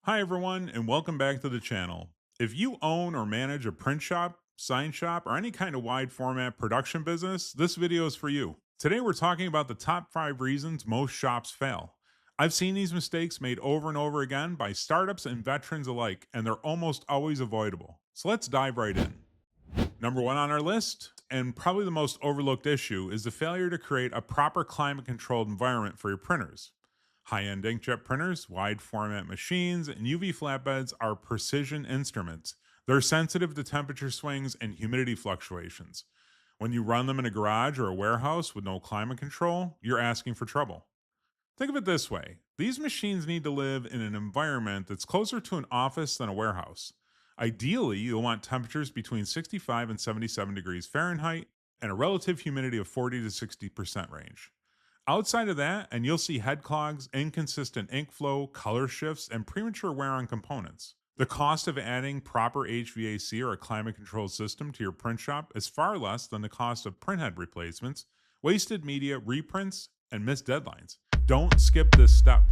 Hi, everyone, and welcome back to the channel. If you own or manage a print shop, sign shop, or any kind of wide format production business, this video is for you. Today, we're talking about the top 5 reasons most shops fail. I've seen these mistakes made over and over again by startups and veterans alike, and they're almost always avoidable. So let's dive right in. Number one on our list, and probably the most overlooked issue, is the failure to create a proper climate controlled environment for your printers. High end inkjet printers, wide format machines, and UV flatbeds are precision instruments. They're sensitive to temperature swings and humidity fluctuations. When you run them in a garage or a warehouse with no climate control, you're asking for trouble. Think of it this way: these machines need to live in an environment that's closer to an office than a warehouse. Ideally, you'll want temperatures between 65 and 77 degrees Fahrenheit and a relative humidity of 40 to 60% range. Outside of that, and you'll see head clogs, inconsistent ink flow, color shifts, and premature wear on components. The cost of adding proper HVAC or a climate control system to your print shop is far less than the cost of printhead replacements, wasted media, reprints, and missed deadlines. Don't skip this step.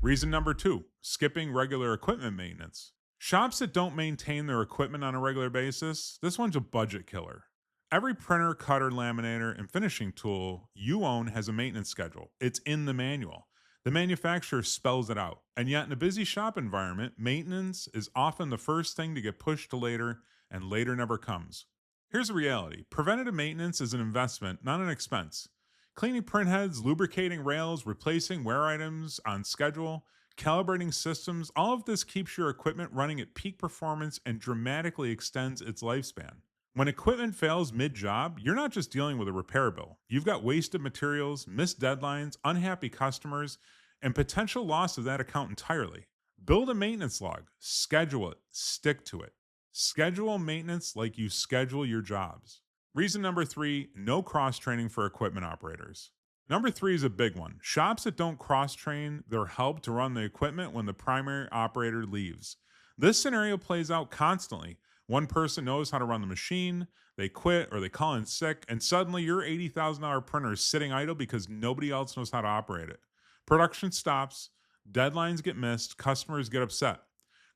Reason number two: skipping regular equipment maintenance. Shops that don't maintain their equipment on a regular basis, this one's a budget killer. Every printer, cutter, laminator, and finishing tool you own has a maintenance schedule. It's in the manual. The manufacturer spells it out. And yet, in a busy shop environment, maintenance is often the first thing to get pushed to later, and later never comes. Here's the reality: preventative maintenance is an investment, not an expense. Cleaning printheads, lubricating rails, replacing wear items on schedule, calibrating systems, all of this keeps your equipment running at peak performance and dramatically extends its lifespan. When equipment fails mid job, you're not just dealing with a repair bill. You've got wasted materials, missed deadlines, unhappy customers, and potential loss of that account entirely. Build a maintenance log, schedule it, stick to it. Schedule maintenance like you schedule your jobs. Reason number three: no cross training for equipment operators. Number three is a big one. Shops that don't cross train their help to run the equipment when the primary operator leaves. This scenario plays out constantly. One person knows how to run the machine, they quit or they call in sick, and suddenly your $80,000 printer is sitting idle because nobody else knows how to operate it. Production stops, deadlines get missed, customers get upset.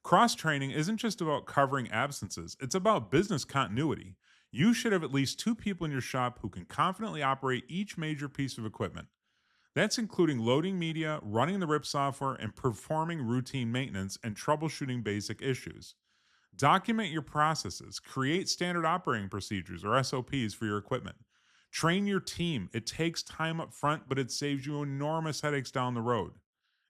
Cross training isn't just about covering absences, it's about business continuity. You should have at least two people in your shop who can confidently operate each major piece of equipment. That's including loading media, running the RIP software, and performing routine maintenance and troubleshooting basic issues. Document your processes, create standard operating procedures or SOPs for your equipment. Train your team. It takes time up front, but it saves you enormous headaches down the road.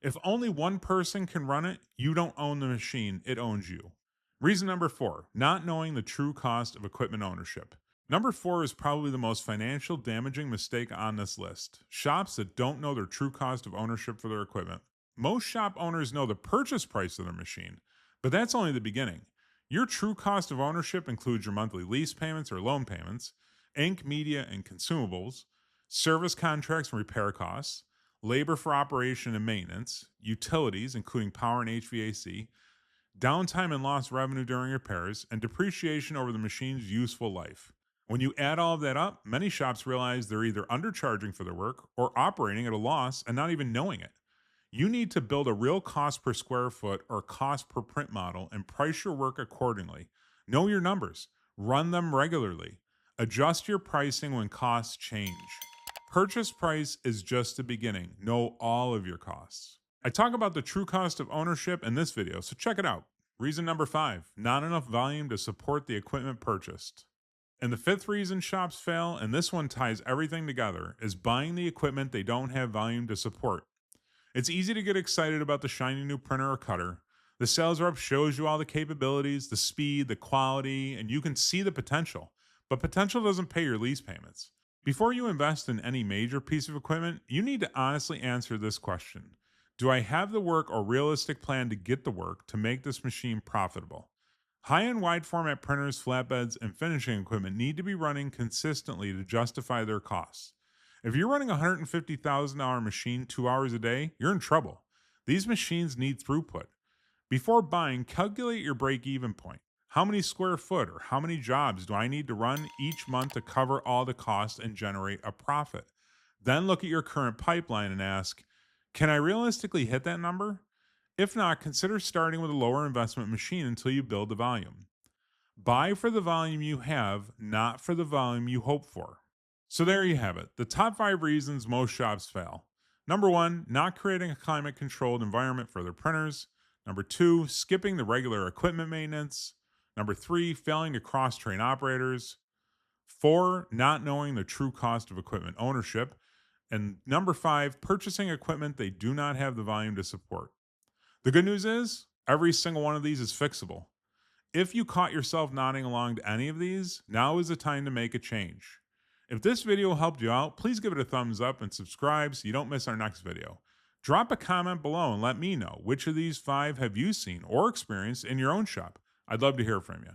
If only one person can run it, you don't own the machine, it owns you. Reason number four: not knowing the true cost of equipment ownership. Number four is probably the most financial damaging mistake on this list: shops that don't know their true cost of ownership for their equipment. Most shop owners know the purchase price of their machine, but that's only the beginning. Your true cost of ownership includes your monthly lease payments or loan payments, ink, media, and consumables, service contracts and repair costs, labor for operation and maintenance, utilities, including power and HVAC, downtime and lost revenue during repairs, and depreciation over the machine's useful life. When you add all of that up, many shops realize they're either undercharging for their work or operating at a loss and not even knowing it. You need to build a real cost per square foot or cost per print model and price your work accordingly. Know your numbers, run them regularly, adjust your pricing when costs change. Purchase price is just the beginning. Know all of your costs. I talk about the true cost of ownership in this video, so check it out. Reason number five: not enough volume to support the equipment purchased. And the fifth reason shops fail, and this one ties everything together, is buying the equipment they don't have volume to support. It's easy to get excited about the shiny new printer or cutter. The sales rep shows you all the capabilities, the speed, the quality, and you can see the potential. But potential doesn't pay your lease payments. Before you invest in any major piece of equipment, you need to honestly answer this question: do I have the work or realistic plan to get the work to make this machine profitable? High end wide format printers, flatbeds, and finishing equipment need to be running consistently to justify their costs. If you're running a $150,000 machine 2 hours a day, you're in trouble. These machines need throughput. Before buying, calculate your break even point. How many square foot or how many jobs do I need to run each month to cover all the costs and generate a profit? Then look at your current pipeline and ask, can I realistically hit that number? If not, consider starting with a lower investment machine until you build the volume. Buy for the volume you have, not for the volume you hope for. So there you have it. The top 5 reasons most shops fail. Number 1, not creating a climate controlled environment for their printers. Number 2, skipping the regular equipment maintenance. Number 3, failing to cross train operators. 4, not knowing the true cost of equipment ownership. And number 5, purchasing equipment they do not have the volume to support. The good news is, every single one of these is fixable. If you caught yourself nodding along to any of these, now is the time to make a change. If this video helped you out, please give it a thumbs up and subscribe so you don't miss our next video. Drop a comment below and let me know which of these 5 have you seen or experienced in your own shop. I'd love to hear from you.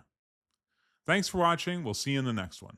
Thanks for watching. We'll see you in the next one.